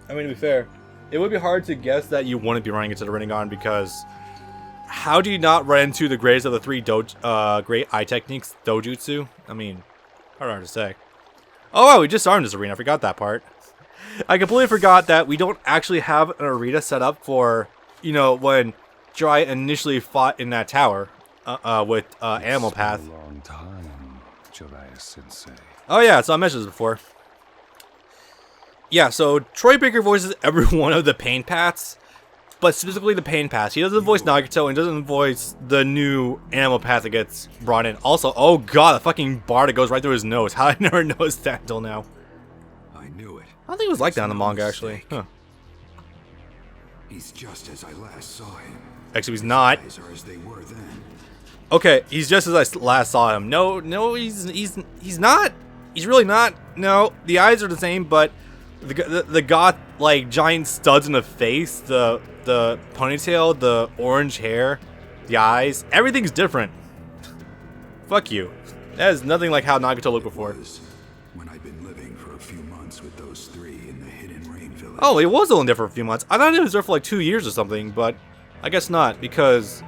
I mean, to be fair, it would be hard to guess that you wouldn't be running into the Rinnegan, because how do you not run into the greatest of the three great eye techniques, dojutsu? I mean, hard to say. Oh wow, we just armed this arena. I forgot that part. I completely forgot that we don't actually have an arena set up for, you know, when Jiraiya initially fought in that tower with Animal Path. It's been a long time, Jiraiya-sensei. Oh yeah, so I mentioned this before. Yeah, so Troy Baker voices every one of the pain paths, but specifically the pain paths. He doesn't voice Nagato and doesn't voice the new Animal Path that gets brought in. Also, oh god, the fucking bar that goes right through his nose. How did I never noticed that until now? I knew it. I don't think it was like that in the manga, actually. Huh. He's just as I last saw him. Actually, he's not. His eyes are as they were then. Okay, he's just as I last saw him. No, he's not. He's really not. No, the eyes are the same, but the goth, like, giant studs in the face, the ponytail, the orange hair, the eyes, everything's different. Fuck you. That is nothing like how Nagato looked before. When I'd been living for a few months with those three in the hidden rain village. Oh, it was only there for a few months. I thought it was there for like 2 years or something, but I guess not, because,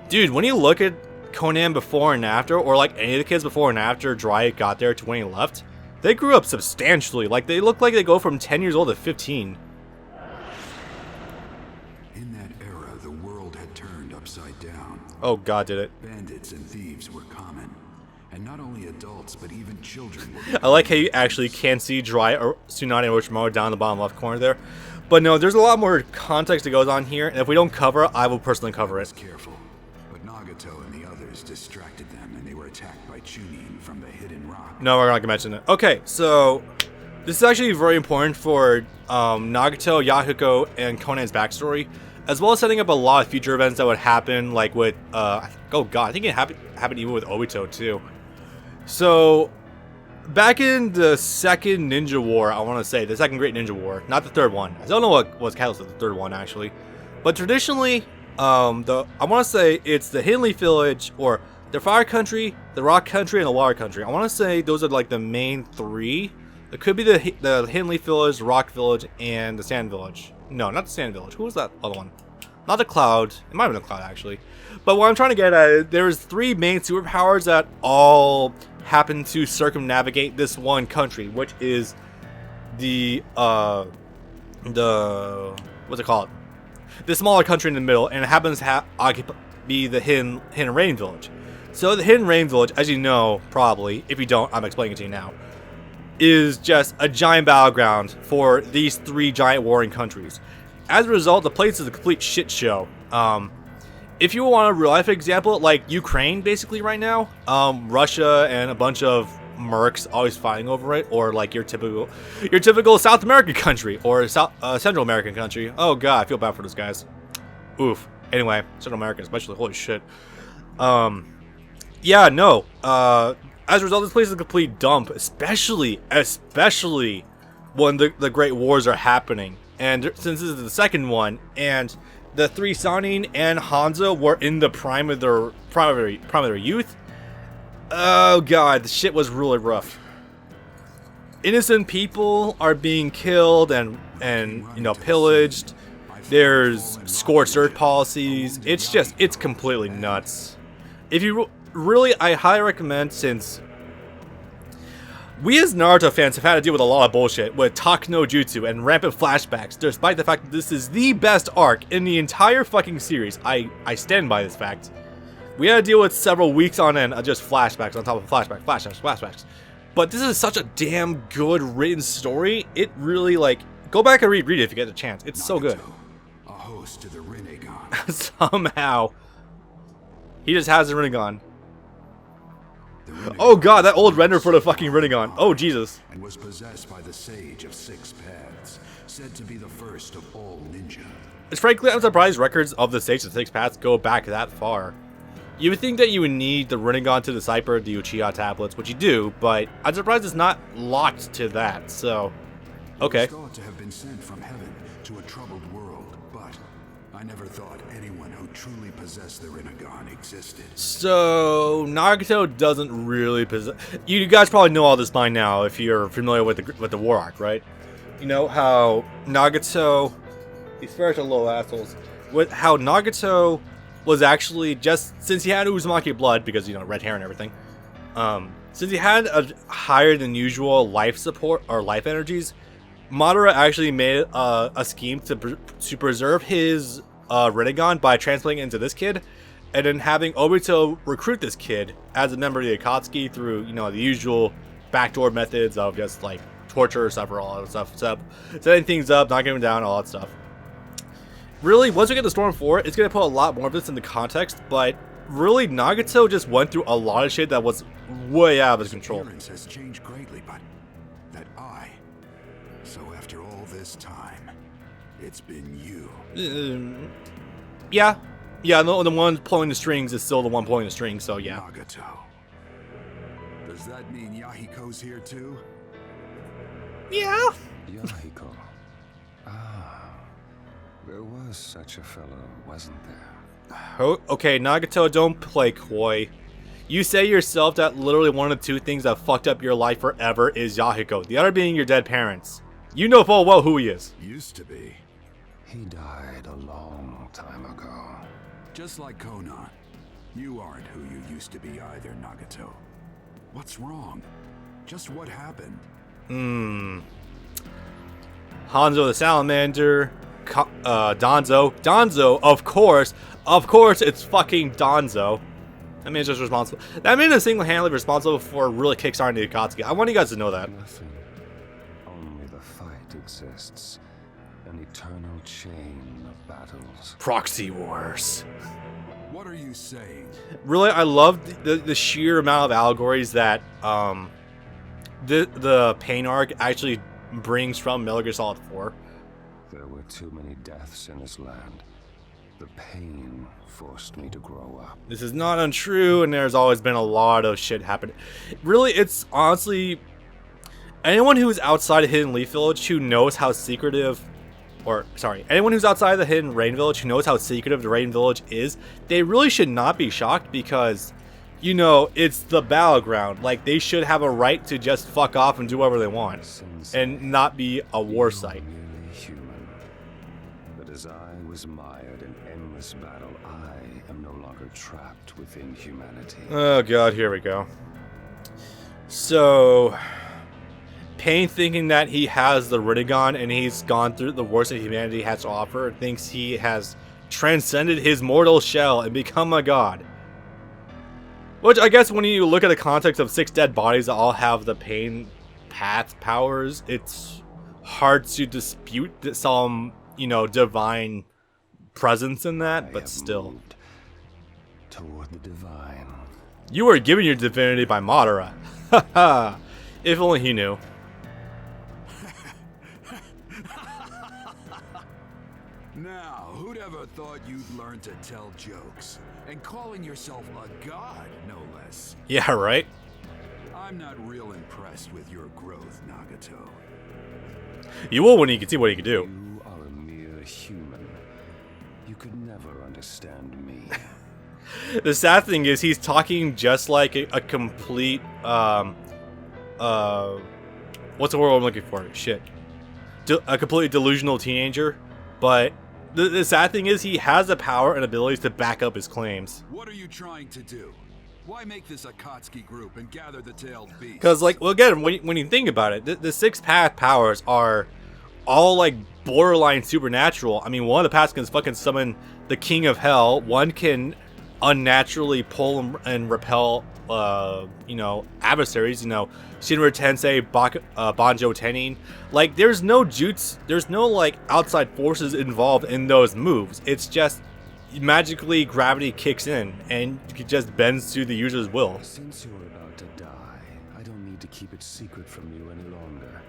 dude, when you look at Conan before and after, or like any of the kids before and after Jiraiya got there to when he left, they grew up substantially. Like, they look like they go from 10 years old to 15. In that era, the world had turned upside down. Oh god, did it. Bandits and thieves were common. And not only adults, but even children were. I like how you actually can see Jiraiya or Tsunade and Orochimaru down in the bottom left corner there. But no, there's a lot more context that goes on here, and if we don't cover it, I will personally cover it. Careful. But Nagato and the others distracted them, and they were attacked by Chunin from the hidden rock. No, we're not gonna mention it. Okay, so this is actually very important for Nagato, Yahuko, and Conan's backstory, as well as setting up a lot of future events that would happen, like with oh god, I think it happened even with Obito too. So back in the second Ninja War, I want to say the second Great Ninja War, not the third one. I don't know what was catalyst of the third one actually, but traditionally, I want to say it's the Hidden Leaf Village, or the Fire Country, the Rock Country, and the Water Country. I want to say those are like the main three. It could be the Hidden Leaf Village, the Rock Village, and the Sand Village. No, not the Sand Village. Who was that other one? Not the Cloud. It might have been the Cloud actually. But what I'm trying to get at, there's three main superpowers that all happen to circumnavigate this one country, which is the what's it called? The smaller country in the middle, and it happens to be the Hidden Rain Village. So the Hidden Rain Village, as you know, probably, if you don't, I'm explaining it to you now, is just a giant battleground for these three giant warring countries. As a result, the place is a complete shit show. If you want a real life example, like Ukraine basically right now, Russia and a bunch of mercs always fighting over it, or like your typical South American country or Central American country. Oh god, I feel bad for those guys. Oof. Anyway, Central American especially, holy shit. Yeah, no. As a result, this place is a complete dump, especially when the Great Wars are happening. And since this is the second one, and the three Sannin and Hanzo were in the prime of their youth. Oh god, the shit was really rough. Innocent people are being killed and you know, pillaged. There's scorched earth policies. It's completely nuts. If you really, I highly recommend, since we as Naruto fans have had to deal with a lot of bullshit with Talk no Jutsu and rampant flashbacks, despite the fact that this is the best arc in the entire fucking series. I stand by this fact. We had to deal with several weeks on end of just flashbacks on top of flashbacks. But this is such a damn good written story. It really, like, go back and read it if you get a chance. It's so good. A host to the Rinnegan. Somehow, he just has the Rinnegan. Oh god, that old render for the fucking Rinnegan. Oh Jesus. And was possessed by the Sage of Six Paths, said to be the first of all ninja. Frankly, I'm surprised records of the Sage of Six Paths go back that far. You would think that you would need the Rinnegan to decipher the Uchiha tablets, which you do, but I'm surprised it's not locked to that, so okay. It was thought to have been sent from heaven to a troubled world, but I never thought anyone who truly possessed the Rinnegan existed. So Naruto doesn't really possess. You guys probably know all this by now if you're familiar with the war arc, right? You know how Nagato, these spiritual little assholes, how Nagato was actually just, since he had Uzumaki blood, because, you know, red hair and everything, since he had a higher than usual life support or life energies, Madara actually made a scheme to preserve his Rinnegan by translating it into this kid, and then having Obito recruit this kid as a member of the Akatsuki through, you know, the usual backdoor methods of just like torture, suffer, all that stuff, setting things up, knocking him down, all that stuff. Really, once we get to Storm 4, it's going to put a lot more of this into context, but really, Nagato just went through a lot of shit that was way out of his control. Appearance has changed greatly, but that I. So after all this time, it's been you. Yeah. Yeah, the one pulling the strings is still the one pulling the strings, so yeah. Nagato. Does that mean Yahiko's here too? Yeah. Yahiko. Ah, there was such a fellow, wasn't there? Okay, Nagato, don't play coy. You say yourself that literally one of the two things that fucked up your life forever is Yahiko, the other being your dead parents. You know full well who he is. Used to be. He died a long time ago. Just like Konan. You aren't who you used to be either, Nagato. What's wrong? Just what happened? Hanzo the Salamander, Danzo, of course, it's fucking Danzo. That man is just responsible. That man is single-handedly responsible for really kickstarting the Akatsuki. I want you guys to know that. Nothing. Only the fight exists. An eternal chain of battles. Proxy wars. What are you saying? Really, I love the sheer amount of allegories that the Pain arc actually brings from Metal Gear Solid 4. There were too many deaths in this land. The pain forced me to grow up. This is not untrue, and there's always been a lot of shit happening. Really, it's honestly anyone who's outside of Hidden Leaf Village who knows how secretive, anyone who's outside of the Hidden Rain Village who knows how secretive the Rain Village is, they really should not be shocked because, you know, it's the battleground. Like, they should have a right to just fuck off and do whatever they want and not be a war site. Merely human. But as I was mired in endless battle, I am no longer trapped within humanity. Oh god, here we go. So, Pain, thinking that he has the Rinnegan and he's gone through the worst that humanity has to offer, thinks he has transcended his mortal shell and become a god. Which, I guess when you look at the context of 6 dead bodies that all have the Pain path powers, it's hard to dispute some, you know, divine presence in that, but still. Toward the divine. You were given your divinity by Madara. Haha. If only he knew. Now, who'd ever thought you'd learn to tell jokes? And calling yourself a god, no less. Yeah, right? I'm not real impressed with your growth, Nagato. You will when you can see what he can do. You are a mere human. You could never understand me. The sad thing is he's talking just like a complete, what's the word I'm looking for? Shit. A completely delusional teenager, but the sad thing is he has the power and abilities to back up his claims. What are you trying to do? Why make this Akatsuki group and gather the tailed beast? Because, like, well, again, when you think about it, the 6 path powers are all, like, borderline supernatural. I mean, one of the paths can fucking summon the King of Hell. One can unnaturally pull and repel, you know, adversaries. You know, Shinra Tensei, Banjo Tenin. Like, there's no jutsu, there's no, like, outside forces involved in those moves. It's just magically gravity kicks in and it just bends to the user's will. Since you're about to die, I don't need to keep it secret from you any longer.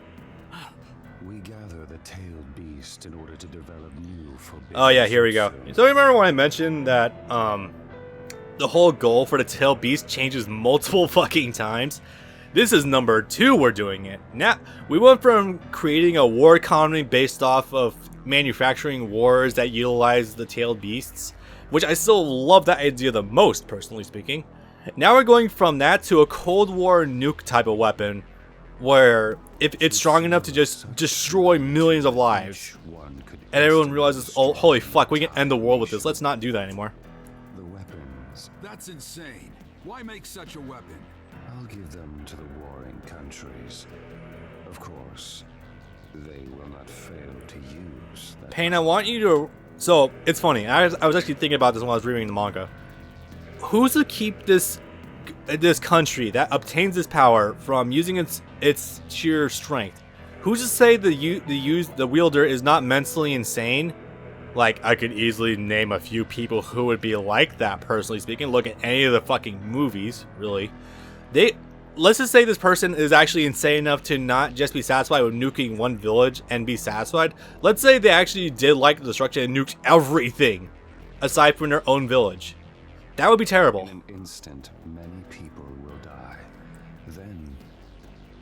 We gather the tailed beast in order to develop new forbidden. Oh yeah, here we go. So remember when I mentioned that the whole goal for the tailed beast changes multiple fucking times? This is number 2 we're doing it. Now, we went from creating a war economy based off of manufacturing wars that utilize the tailed beasts, which I still love that idea the most, personally speaking. Now we're going from that to a Cold War nuke type of weapon, where if it's strong enough to just destroy millions of lives. One could And everyone realizes, oh, holy fuck, we can end the world with this. Let's not do that anymore. the weapons. That's insane. Why make such a weapon? I'll give them to the warring countries. Of course, they will not fail to use that. Pain, I want you to... So, it's funny. I was actually thinking about this when I was reading the manga. Who's to keep this country that obtains this power from using its sheer strength? Who's to say the wielder is not mentally insane? Like, I could easily name a few people who would be like that, personally speaking. Look at any of the fucking movies, really. Let's just say this person is actually insane enough to not just be satisfied with nuking one village and be satisfied. Let's say they actually did like the destruction and nuked everything aside from their own village. That would be terrible. In an instant, many people will die. Then,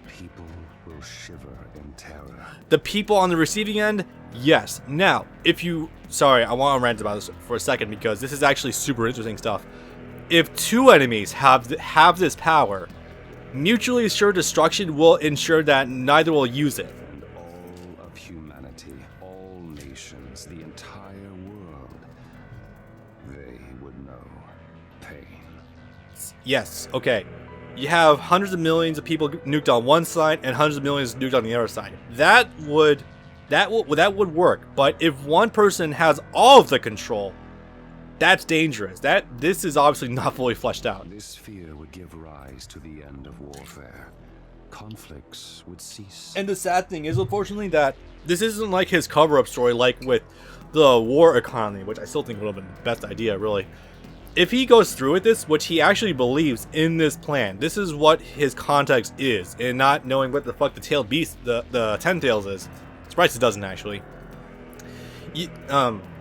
people will shiver in terror. The people on the receiving end, yes. Now, if you... Sorry, I want to rant about this for a second because this is actually super interesting stuff. If two enemies have this power, mutually assured destruction will ensure that neither will use it. And all of humanity, all nations, the entire world, they would know pain. Yes, okay. You have hundreds of millions of people nuked on one side and hundreds of millions nuked on the other side. That would work. But if one person has all of the control, that's dangerous. This is obviously not fully fleshed out. This fear would give rise to the end of warfare. Conflicts would cease. And the sad thing is, unfortunately, that this isn't like his cover-up story like with the war economy, which I still think would have been the best idea, really. If he goes through with this, which he actually believes in this plan, this is what his context is, and not knowing what the fuck the tailed beast, the Ten Tails is. Surprised it doesn't, actually.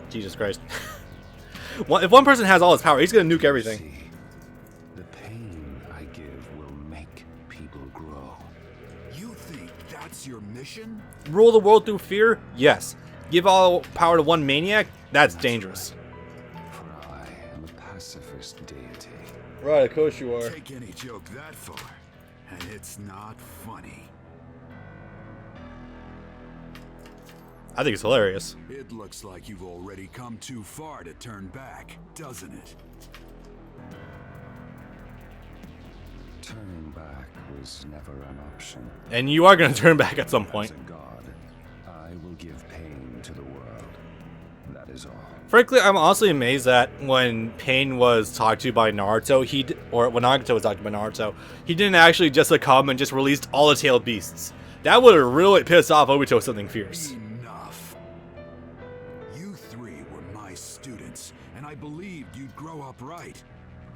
Jesus Christ. If one person has all his power, he's gonna nuke everything. See, the pain I give will make people grow. You think that's your mission? Rule the world through fear? Yes. Give all power to one maniac? That's dangerous. For I am a pacifist deity. Right, of course you are. Take any joke that far, and it's not funny. I think it's hilarious. It looks like you've already come too far to turn back, doesn't it? Turning back was never an option. And you are gonna turn back at some point. As a god, I will give pain to the world. That is all. Frankly, I'm honestly amazed that when Pain was talked to by Naruto, or when Nagato was talked to by Naruto, he didn't actually just come and just released all the tailed beasts. That would have really pissed off Obito something fierce. Enough. You three were my students, and I believed you'd grow up right.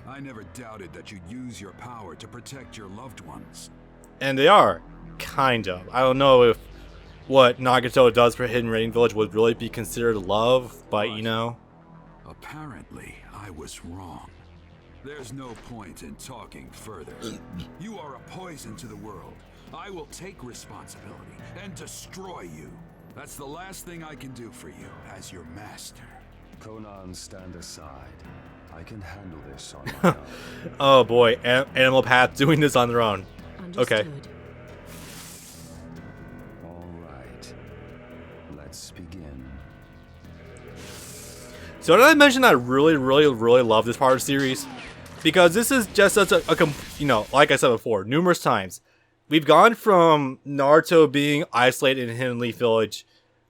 I never doubted that you'd use your power to protect your loved ones. And they are, kind of. I don't know if what Nagato does for Hidden Rain Village would really be considered love, but you know. Apparently, I was wrong. There's no point in talking further. You are a poison to the world. I will take responsibility and destroy you. That's the last thing I can do for you as your master. Conan, stand aside. I can handle this on my own. Oh boy, Animal Path doing this on their own. Okay. Understood. All right. Let's begin. So did I mention I really love this part of the series? Because this is just such you know, like I said before, numerous times, we've gone from Naruto being isolated in Hidden Leaf Village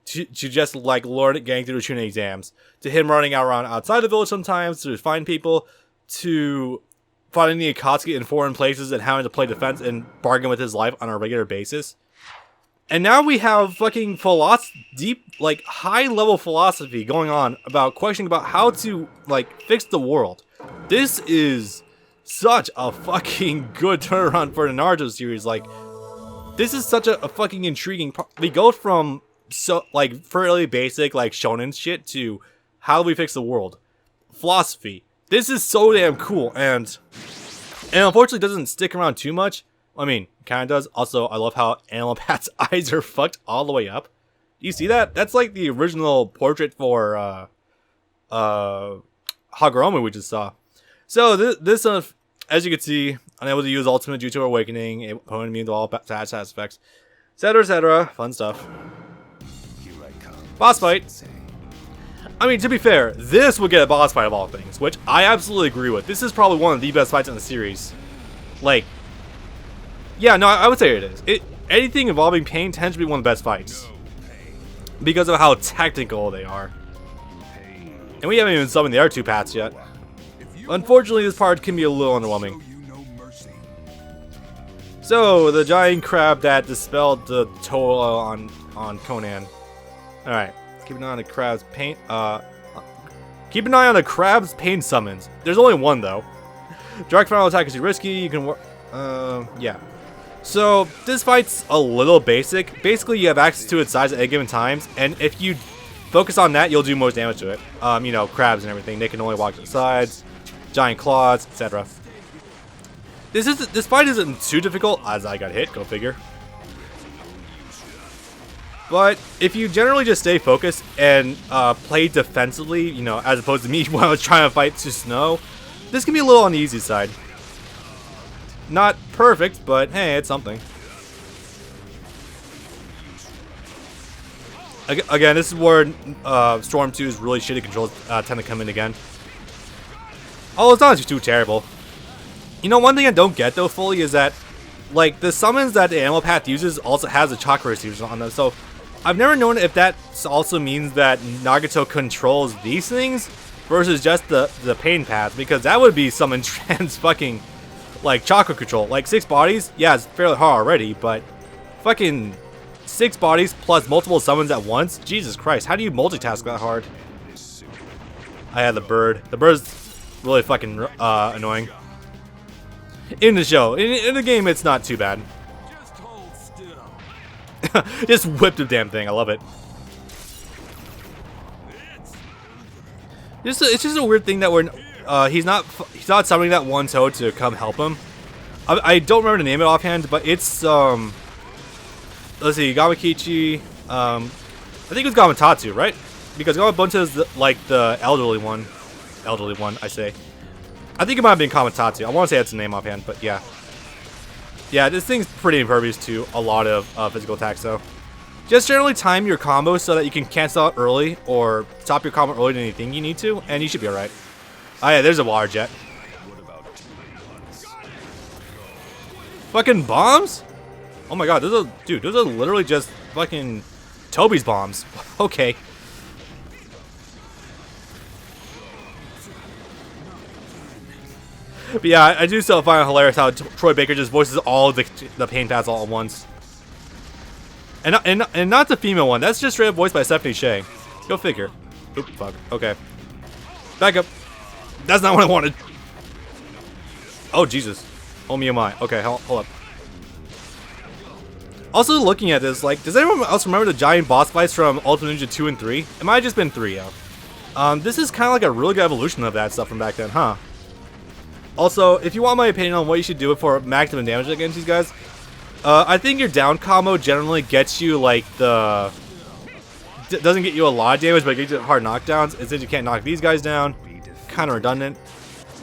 to just like getting through the Chunin exams, to him running around outside the village sometimes to find people, to fighting the Akatsuki in foreign places and having to play defense and bargain with his life on a regular basis. And now we have fucking deep, like high-level philosophy going on about questioning about how to like fix the world. This is such a fucking good turnaround for the Naruto series. Like, this is such a fucking intriguing. We go from like fairly basic like shonen shit to how do we fix the world philosophy. This is so damn cool, and unfortunately doesn't stick around too much. I mean, kind of does. Also, I love how Animal Pat's eyes are fucked all the way up. Do you see that? That's like the original portrait for Hagoromo we just saw. So this as you can see, unable to use Ultimate Jutsu Awakening, opponent immune to all status effects. etc., etc. Fun stuff. Boss fight. I mean, to be fair, this would get a boss fight of all things, which I absolutely agree with. This is probably one of the best fights in the series. Like, yeah, no, I would say it is. Anything involving pain tends to be one of the best fights because of how technical they are. And we haven't even summoned the other two paths yet. Unfortunately, this part can be a little underwhelming. So, the giant crab that dispelled the toll on Conan. Alright, keep an eye on the crab's pain. Keep an eye on the crab's pain summons. There's only one though. Direct final attack is too risky. You can yeah. So this fight's a little basic. Basically, you have access to its size at any given times, and if you focus on that, you'll do most damage to it. You know, crabs and everything. They can only walk to the sides, giant claws, etc. This fight isn't too difficult, as I got hit. Go figure. But if you generally just stay focused and play defensively, you know, as opposed to me when I was trying to fight Susanoo, this can be a little on the easy side. Not perfect, but hey, it's something. Again, this is where Storm 2's really shitty controls tend to come in again. Oh, it's not too terrible. You know, one thing I don't get though fully is that, like, the summons that the Animal Path uses also has a chakra receivers on them, so I've never known if that also means that Nagato controls these things versus just the pain path, because that would be some trans fucking like chakra control. Like 6 bodies, yeah, it's fairly hard already, but fucking 6 bodies plus multiple summons at once. Jesus Christ, how do you multitask that hard? I had the bird. The bird's really fucking annoying. In the show, in the game, it's not too bad. Just hold still. Just whip the damn thing. I love it. It's just a weird thing that we're he's not summoning that one toad to come help him. I don't remember the name of it offhand, but it's let's see, Gamakichi. I think it was Gamatatsu, right? Because Gamabunta is like the elderly one. Elderly one, I say. I think it might have been Kamatatsu. I want to say that's the name offhand, but yeah. Yeah, this thing's pretty impervious to a lot of physical attacks, though. Just generally time your combos so that you can cancel out early or stop your combo earlier than you think you need to, and you should be alright. Oh yeah, there's a water jet. Fucking bombs? Oh my god, those are literally just fucking Toby's bombs. Okay. But yeah, I do still find it hilarious how Troy Baker just voices all the pain paths all at once. And not the female one. That's just straight up voiced by Stephanie Shea. Go figure. Oop, fuck. Okay. Back up. That's not what I wanted. Oh, Jesus. Oh, me, oh my. Okay, hold up. Also, looking at this, like, does anyone else remember the giant boss fights from Ultimate Ninja 2 and 3? It might have just been 3, yeah. This is kind of like a really good evolution of that stuff from back then, huh? Also, if you want my opinion on what you should do for maximum damage against these guys, I think your down combo generally gets you, like, doesn't get you a lot of damage, but it gets you hard knockdowns. And since you can't knock these guys down, kind of redundant.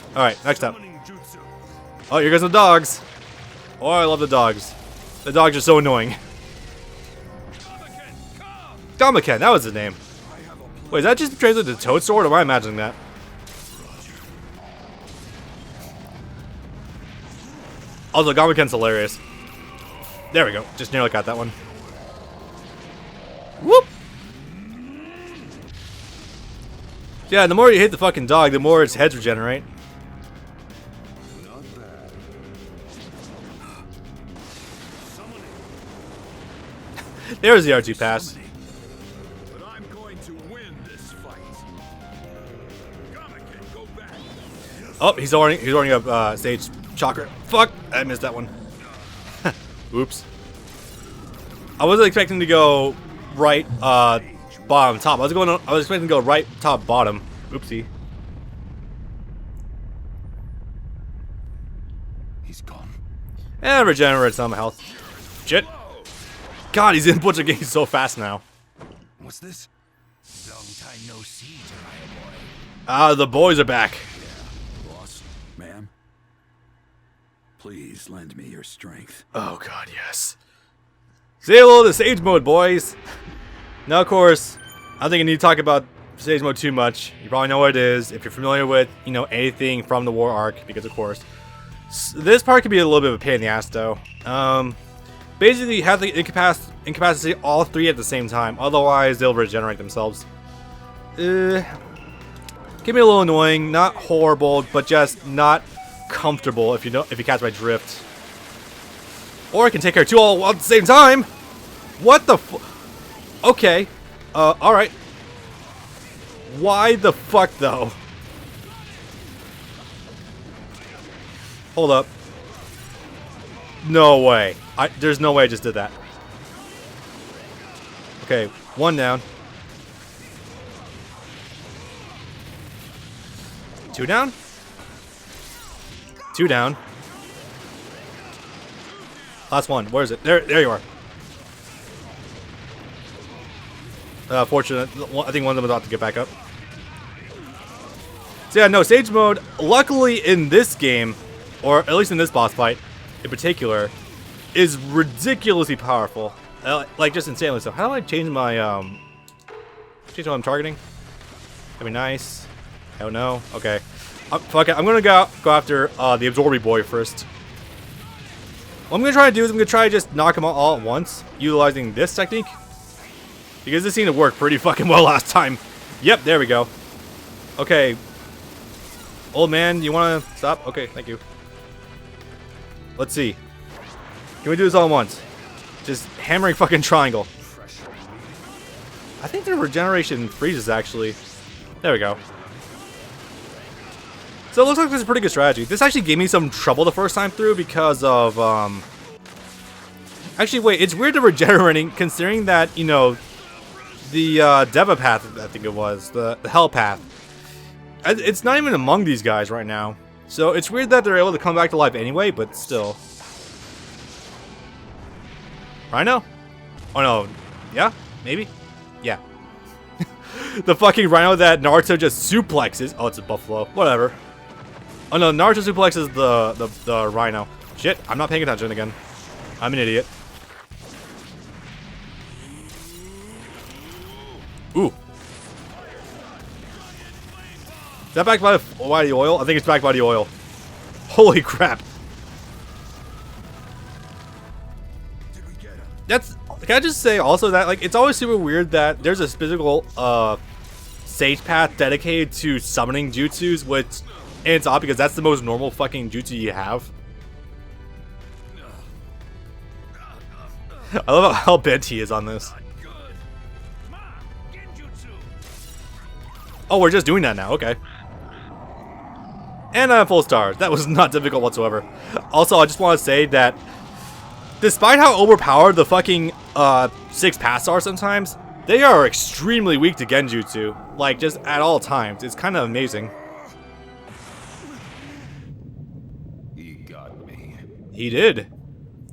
Alright, next up. Oh, here goes the dogs. Oh, I love the dogs. The dogs are so annoying. Gamaken, that was his name. Wait, is that just translated to Toad Sword, or am I imagining that? Also, Gamaken's hilarious. There we go. Just nearly got that one. Whoop! Yeah, the more you hit the fucking dog, the more its heads regenerate. There's the R2 pass. But I'm going to win this fight. Gamaken, go back. Oh, he's already up stage chakra. Fuck! I missed that one. Oops. I wasn't expecting to go right bottom top. I was expecting to go right top bottom. Oopsie. He's gone. And regenerate some health. Shit. God, these inputs are getting so fast now. What's this? Long time no see, Jiraiya boy. Ah, the boys are back. Boss, ma'am, please lend me your strength. Oh god, yes. Say hello to Sage Mode, boys! Now, of course, I don't think I need to talk about Sage Mode too much. You probably know what it is if you're familiar with, you know, anything from the War arc, because of course. This part can be a little bit of a pain in the ass, though. Basically, you have to incapacitate all three at the same time, otherwise they'll regenerate themselves. Can be a little annoying, not horrible, but just not comfortable if you catch my drift. Or I can take care of two all at the same time. What the Okay. Alright. Why the fuck, though? Hold up. No way. There's no way I just did that. Okay, one down. Two down? Two down. Last one. Where is it? There you are. Fortunate. I think one of them is about to get back up. So yeah, no, Sage Mode, luckily in this game, or at least in this boss fight in particular, is ridiculously powerful. Like, just insanely so. How do I change my, change what I'm targeting? That'd be nice. I don't know. Okay. Fuck it. I'm gonna go after, the Absorby Boy first. What I'm gonna try to do is I'm gonna try to just knock them all at once, utilizing this technique. Because this seemed to work pretty fucking well last time. Yep, there we go. Okay. Old man, you wanna stop? Okay, thank you. Let's see. Can we do this all at once? Just hammering fucking triangle. I think the regeneration freezes, actually. There we go. So it looks like this is a pretty good strategy. This actually gave me some trouble the first time through because of, Actually, wait, it's weird to regenerating, considering that, you know, the Deva path, I think it was, the Hell path. It's not even among these guys right now. So it's weird that they're able to come back to life anyway, but still. Rhino? Oh no. Yeah? Maybe? Yeah. The fucking rhino that Naruto just suplexes. Oh, it's a buffalo. Whatever. Oh no, Naruto suplexes the rhino. Shit, I'm not paying attention again. I'm an idiot. Ooh. Is that backed by the oil? I think it's backed by the oil. Holy crap. Can I just say also that, like, it's always super weird that there's a physical sage path dedicated to summoning jutsus, which, and it's odd because that's the most normal fucking jutsu you have. I love how bent he is on this. Oh, we're just doing that now, okay. And I have full stars. That was not difficult whatsoever. Also, I just want to say that despite how overpowered the fucking 6 paths are sometimes, they are extremely weak to Genjutsu. Like, just at all times. It's kind of amazing. He got me. He did.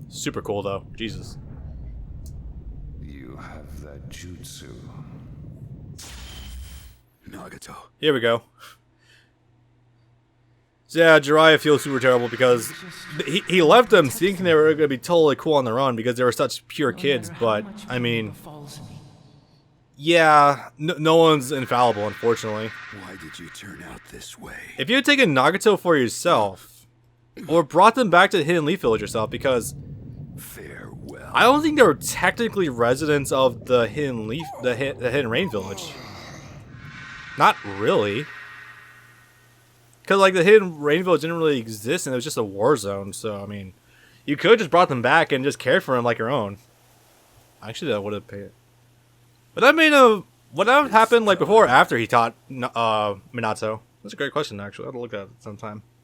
Super cool, though. Jesus. You have that jutsu. Nagato. Here we go. So yeah, Jiraiya feels super terrible because he left them thinking they were going to be totally cool on their own because they were such pure kids, but, I mean, yeah, no one's infallible, unfortunately. Why did you turn out this way? If you had taken Nagato for yourself, or brought them back to the Hidden Leaf Village yourself, because Farewell. I don't think they were technically residents of the Hidden Leaf, the Hidden Rain Village. Not really. Because, like, the Hidden Rain Village didn't really exist, and it was just a war zone, so, I mean, you could have just brought them back and just cared for them like your own. Actually, that would have paid it. But that made a... Would that have happened, like, before or after he taught Minato? That's a great question, actually. I'll have to look at it sometime.